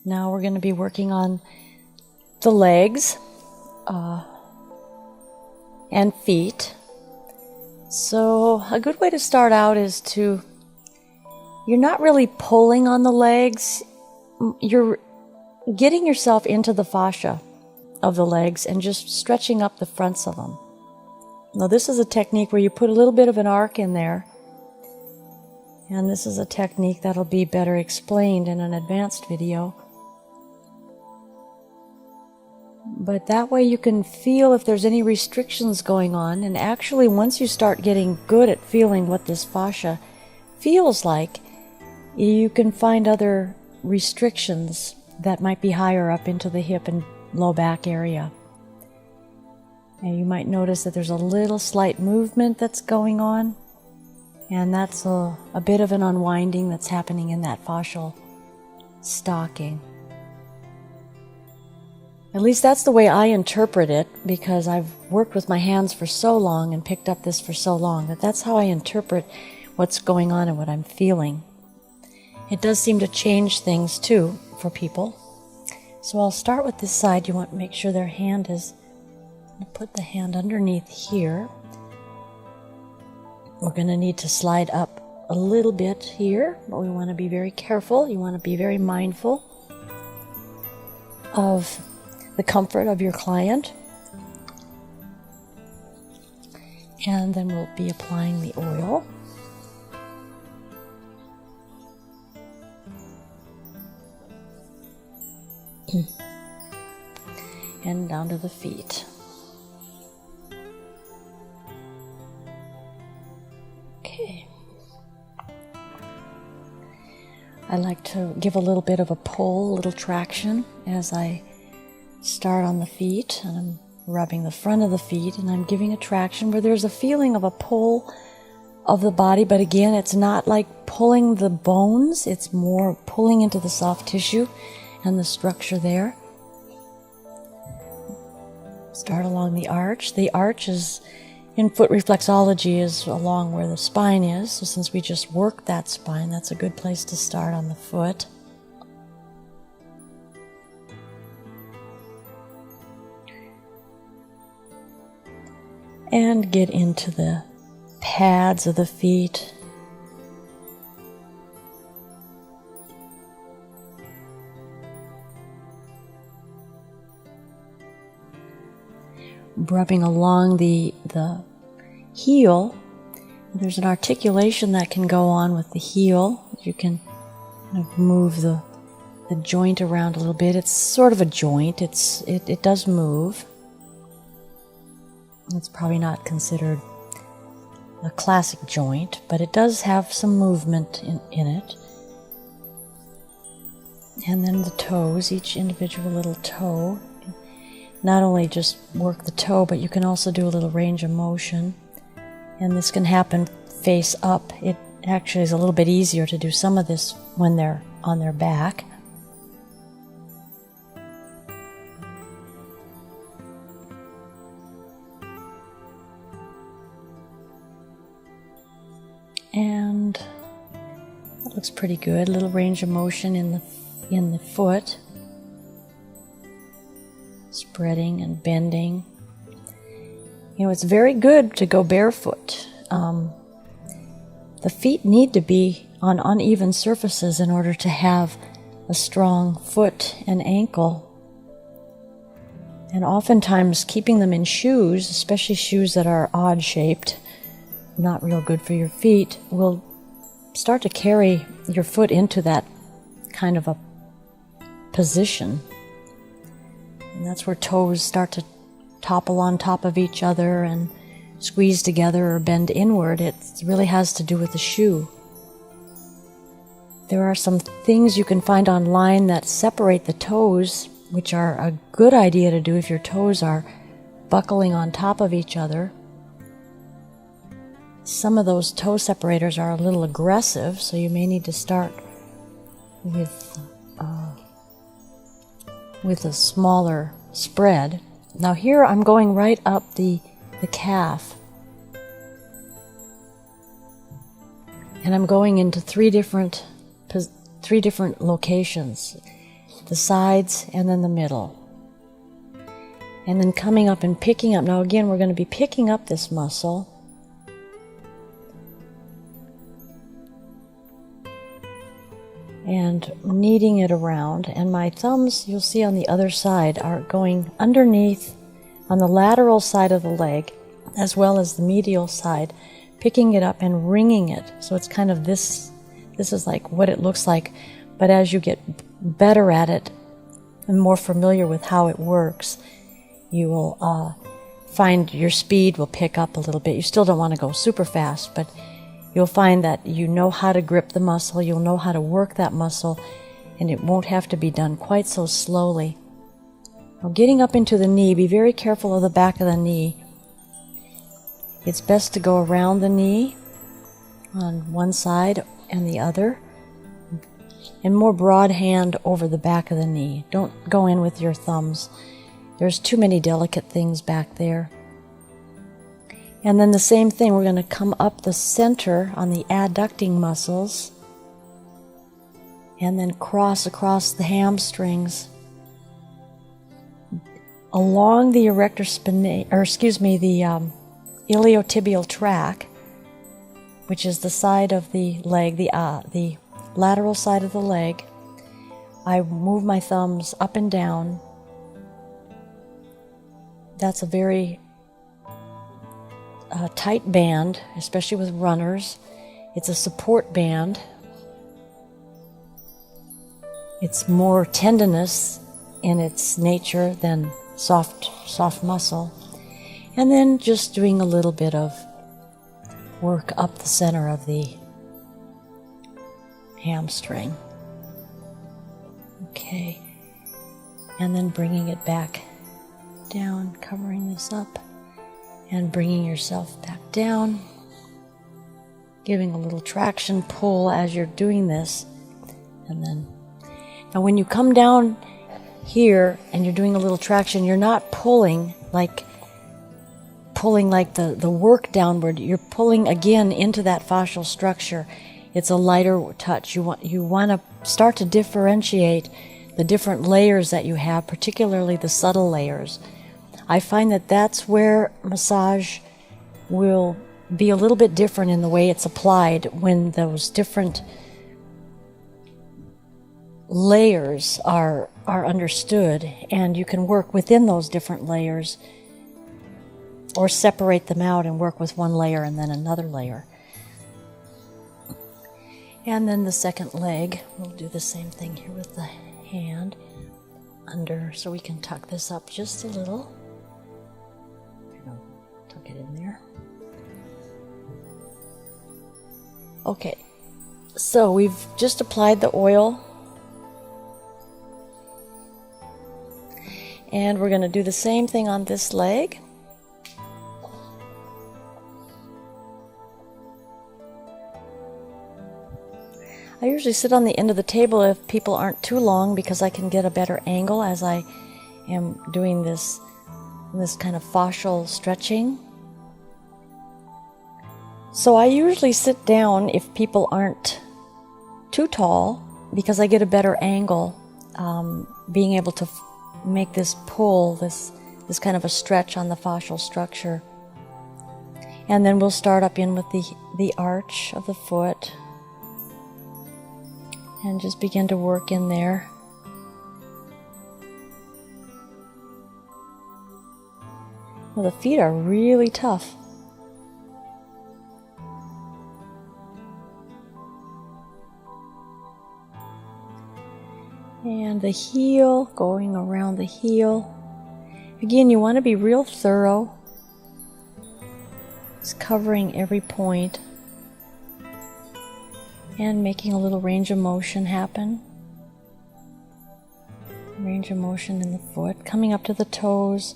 Now we're going to be working on the legs and feet. So a good way to start out is you're not really pulling on the legs, you're getting yourself into the fascia of the legs and just stretching up the fronts of them. Now this is a technique where you put a little bit of an arc in there, and this is a technique that'll be better explained in an advanced video. But that way you can feel if there's any restrictions going on, and actually once you start getting good at feeling what this fascia feels like, you can find other restrictions that might be higher up into the hip and low back area. And you might notice that there's a little slight movement that's going on, and that's a bit of an unwinding that's happening in that fascial stocking. At least that's the way I interpret it, because I've worked with my hands for so long and picked up this for so long that that's how I interpret what's going on and what I'm feeling. It does seem to change things too for people. So I'll start with this side. You want to make sure their hand is, put the hand underneath here. We're going to need to slide up a little bit here, but we want to be very careful. You want to be very mindful of the comfort of your client. And then we'll be applying the oil. And down to the feet. Okay. I like to give a little bit of a pull, a little traction as I start on the feet, and I'm rubbing the front of the feet, and I'm giving a traction where there's a feeling of a pull of the body, but again, it's not like pulling the bones, it's more pulling into the soft tissue and the structure there. Start along the arch. The arch is, in foot reflexology, is along where the spine is, so since we just worked that spine, that's a good place to start on the foot. And get into the pads of the feet. Rubbing along the heel. There's an articulation that can go on with the heel. You can kind of move the joint around a little bit. It's sort of a joint. It does move. It's probably not considered a classic joint, but it does have some movement in it. And then the toes, each individual little toe. Not only just work the toe, but you can also do a little range of motion. And this can happen face up. It actually is a little bit easier to do some of this when they're on their back. And that looks pretty good. A little range of motion in the foot. Spreading and bending. You know, it's very good to go barefoot. The feet need to be on uneven surfaces in order to have a strong foot and ankle. And oftentimes keeping them in shoes, especially shoes that are odd shaped, not real good for your feet, will start to carry your foot into that kind of a position. And that's where toes start to topple on top of each other and squeeze together or bend inward. It really has to do with the shoe. There are some things you can find online that separate the toes, which are a good idea to do if your toes are buckling on top of each other. Some of those toe separators are a little aggressive, so you may need to start with a smaller spread. Now here I'm going right up the calf. And I'm going into three different locations. the sides, and then the middle. And then coming up and picking up. Now again, we're going to be picking up this muscle. And kneading it around. And my thumbs, you'll see on the other side, are going underneath on the lateral side of the leg, as well as the medial side, picking it up and wringing it. So it's kind of this is like what it looks like. But as you get better at it and more familiar with how it works, you will find your speed will pick up a little bit. You still don't want to go super fast, but you'll find that you know how to grip the muscle, you'll know how to work that muscle, and it won't have to be done quite so slowly. Now, getting up into the knee, be very careful of the back of the knee. It's best to go around the knee on one side and the other, and more broad hand over the back of the knee. Don't go in with your thumbs. There's too many delicate things back there. And then the same thing, we're going to come up the center on the adducting muscles and then cross across the hamstrings along the erector spinae, the iliotibial tract, which is the side of the leg, the lateral side of the leg. I move my thumbs up and down. That's a very tight band, especially with runners. It's a support band. It's more tendinous in its nature than soft muscle. And then just doing a little bit of work up the center of the hamstring. Okay. And then bringing it back down, covering this up, and bringing yourself back down, giving a little traction pull as you're doing this. And then, now when you come down here and you're doing a little traction, you're not pulling like the work downward. You're pulling again into that fascial structure. It's a lighter touch. You want to start to differentiate the different layers that you have, particularly the subtle layers. I find that that's where massage will be a little bit different in the way it's applied when those different layers are understood, and you can work within those different layers or separate them out and work with one layer and then another layer. And then the second leg, we'll do the same thing here with the hand under, so we can tuck this up just a little. Tuck it in there. Okay, so we've just applied the oil, and we're going to do the same thing on this leg. I usually sit on the end of the table if people aren't too long, because I can get a better angle as I am doing this kind of fascial stretching. So I usually sit down if people aren't too tall, because I get a better angle, being able to make this pull, this kind of a stretch on the fascial structure. And then we'll start up in with the arch of the foot and just begin to work in there. Well, the feet are really tough. And the heel, going around the heel. Again, you want to be real thorough. It's covering every point and making a little range of motion happen. Range of motion in the foot, coming up to the toes.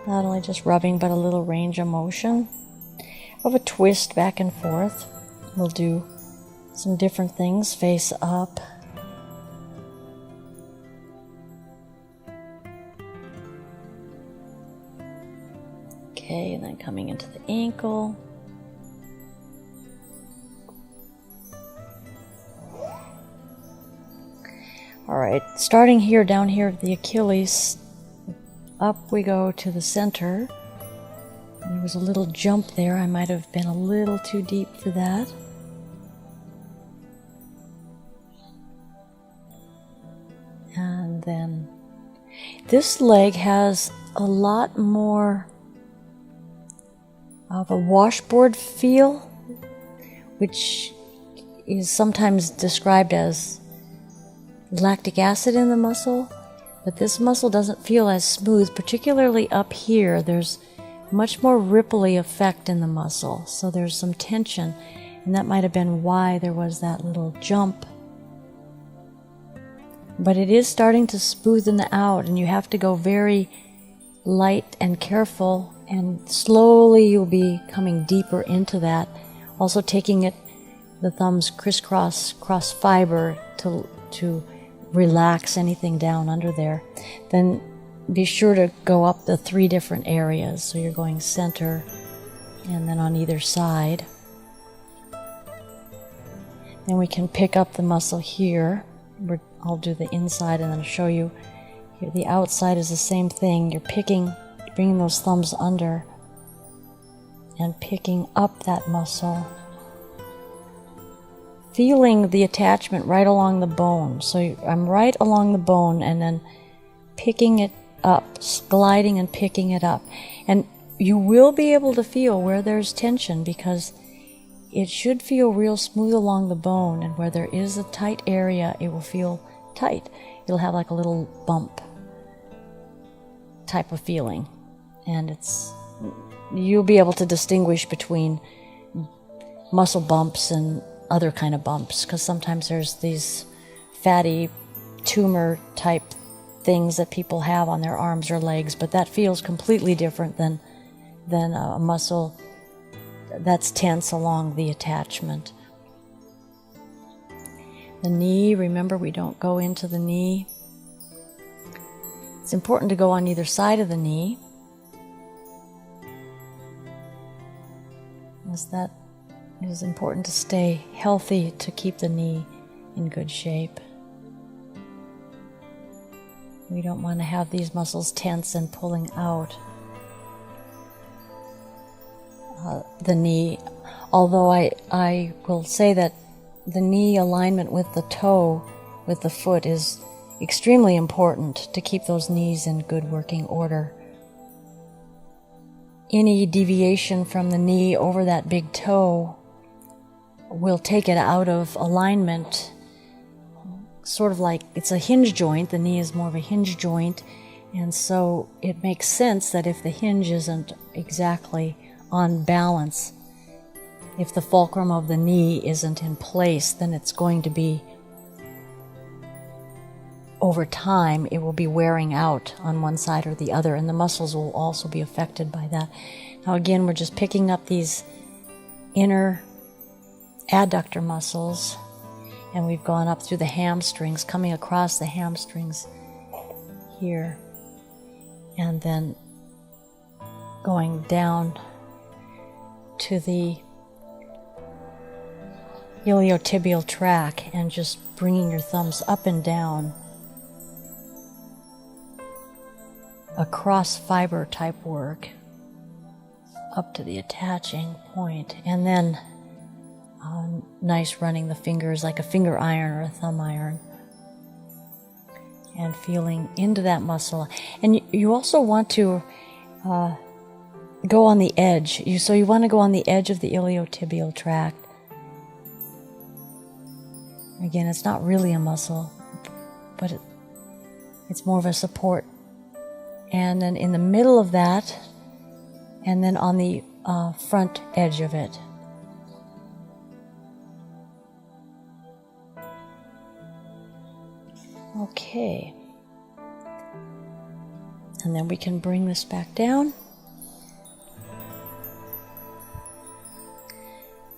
Not only just rubbing, but a little range of motion of a twist back and forth. We'll do some different things, face up. Okay, and then coming into the ankle. All right, starting here, down here at the Achilles, up we go to the center. And there was a little jump there. I might have been a little too deep for that. And then this leg has a lot more of a washboard feel, which is sometimes described as lactic acid in the muscle, but this muscle doesn't feel as smooth, particularly up here. There's much more ripply effect in the muscle, so there's some tension, and that might have been why there was that little jump. But it is starting to smoothen out, and you have to go very light and careful, and slowly you'll be coming deeper into that. Also taking it, the thumbs crisscross, cross fiber to relax anything down under there. Then be sure to go up the 3 different areas. So you're going center and then on either side. Then we can pick up the muscle here. I'll do the inside and then show you. Here, the outside is the same thing. You're bringing those thumbs under and picking up that muscle. Feeling the attachment right along the bone. So I'm right along the bone and then picking it up, gliding and picking it up. And you will be able to feel where there's tension, because it should feel real smooth along the bone, and where there is a tight area, it will feel tight. It'll have like a little bump type of feeling. And you'll be able to distinguish between muscle bumps and other kind of bumps, because sometimes there's these fatty tumor type things that people have on their arms or legs, but that feels completely different than a muscle that's tense along the attachment. The knee, remember, we don't go into the knee. It's important to go on either side of the knee, as that it is important to stay healthy, to keep the knee in good shape. We don't want to have these muscles tense and pulling out the knee. Although I will say that the knee alignment with the toe, with the foot, is extremely important to keep those knees in good working order. Any deviation from the knee over that big toe will take it out of alignment, sort of like it's a hinge joint. The knee is more of a hinge joint, and so it makes sense that if the hinge isn't exactly on balance, if the fulcrum of the knee isn't in place, then it's going to be, over time, it will be wearing out on one side or the other, and the muscles will also be affected by that. Now again, we're just picking up these inner adductor muscles, and we've gone up through the hamstrings, coming across the hamstrings here, and then going down to the iliotibial tract, and just bringing your thumbs up and down, a cross fiber type work up to the attaching point, and then nice running the fingers like a finger iron or a thumb iron, and feeling into that muscle. And you also want to go on the edge. So you want to go on the edge of the iliotibial tract. Again, it's not really a muscle, but it's more of a support. And then in the middle of that, and then on the front edge of it. Okay. And then we can bring this back down.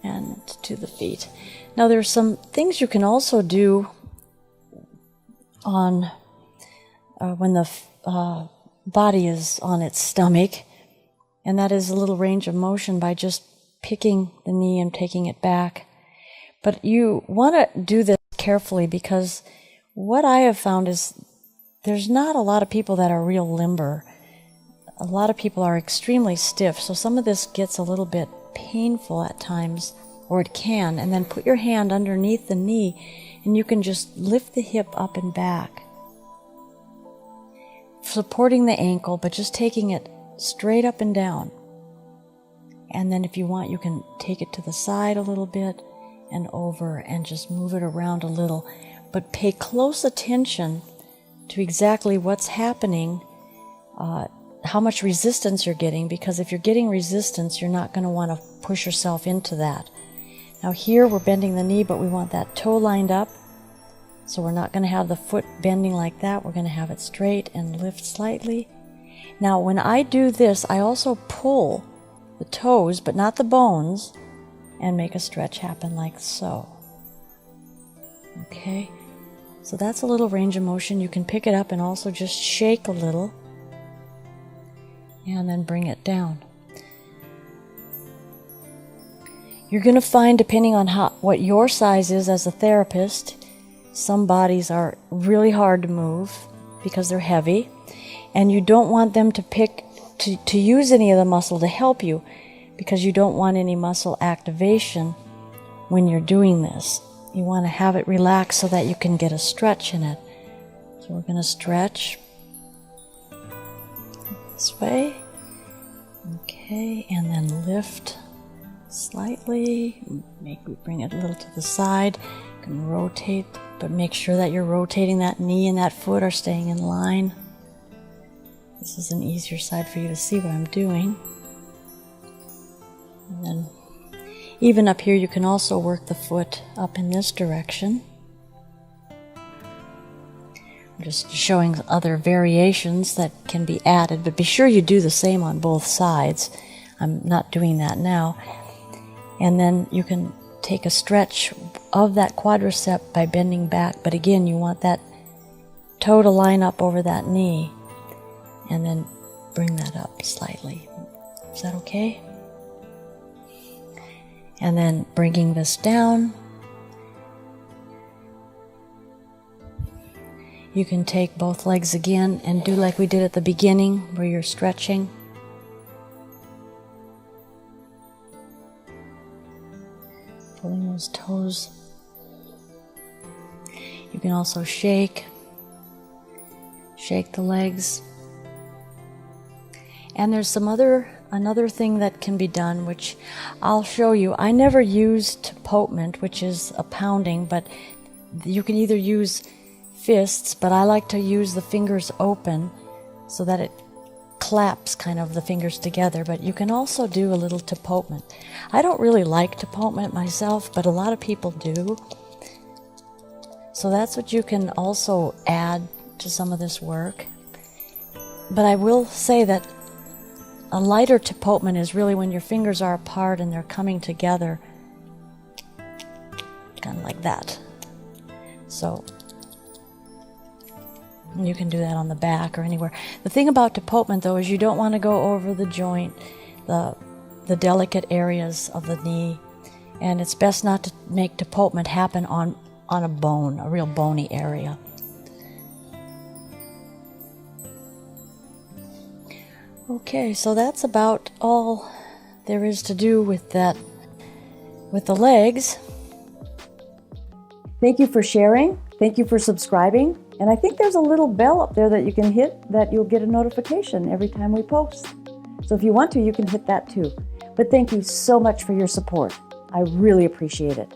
And to the feet. Now there's some things you can also do on when the body is on its stomach, and that is a little range of motion by just picking the knee and taking it back. But you want to do this carefully, because what I have found is there's not a lot of people that are real limber. A lot of people are extremely stiff, so some of this gets a little bit painful at times, or it can. And then put your hand underneath the knee, and you can just lift the hip up and back, supporting the ankle, but just taking it straight up and down. And then if you want, you can take it to the side a little bit and over and just move it around a little. But pay close attention to exactly what's happening, how much resistance you're getting, because if you're getting resistance, you're not going to want to push yourself into that. Now here we're bending the knee, but we want that toe lined up. So we're not going to have the foot bending like that. We're going to have it straight and lift slightly. Now when I do this, I also pull the toes, but not the bones, and make a stretch happen like so. Okay, so that's a little range of motion. You can pick it up and also just shake a little, and then bring it down. You're going to find, depending on what your size is as a therapist, some bodies are really hard to move because they're heavy, and you don't want them to use any of the muscle to help you, because you don't want any muscle activation when you're doing this. You want to have it relaxed so that you can get a stretch in it. So we're going to stretch this way. Okay, and then lift slightly. Maybe bring it a little to the side. You can rotate, but make sure that you're rotating that knee and that foot are staying in line. This is an easier side for you to see what I'm doing. And then even up here, you can also work the foot up in this direction. I'm just showing other variations that can be added, but be sure you do the same on both sides. I'm not doing that now. And then you can take a stretch of that quadricep by bending back, but again, you want that toe to line up over that knee, and then bring that up slightly. Is that okay? And then bringing this down, you can take both legs again and do like we did at the beginning, where you're stretching. Pulling those toes. You can also shake the legs. And there's another thing that can be done, which I'll show you. I never use Tapotement, which is a pounding, but you can either use fists, but I like to use the fingers open so that it claps kind of the fingers together, but you can also do a little Tapotement. I don't really like Tapotement myself, but a lot of people do. So that's what you can also add to some of this work. But I will say that a lighter Tapotement is really when your fingers are apart and they're coming together, kind of like that. So you can do that on the back or anywhere. The thing about Tapotement, though, is you don't want to go over the joint, the delicate areas of the knee, and it's best not to make Tapotement happen on a bone, a real bony area. Okay, so that's about all there is to do with that, with the legs. Thank you for sharing. Thank you for subscribing. And I think there's a little bell up there that you can hit that you'll get a notification every time we post. So if you want to, you can hit that too. But thank you so much for your support. I really appreciate it.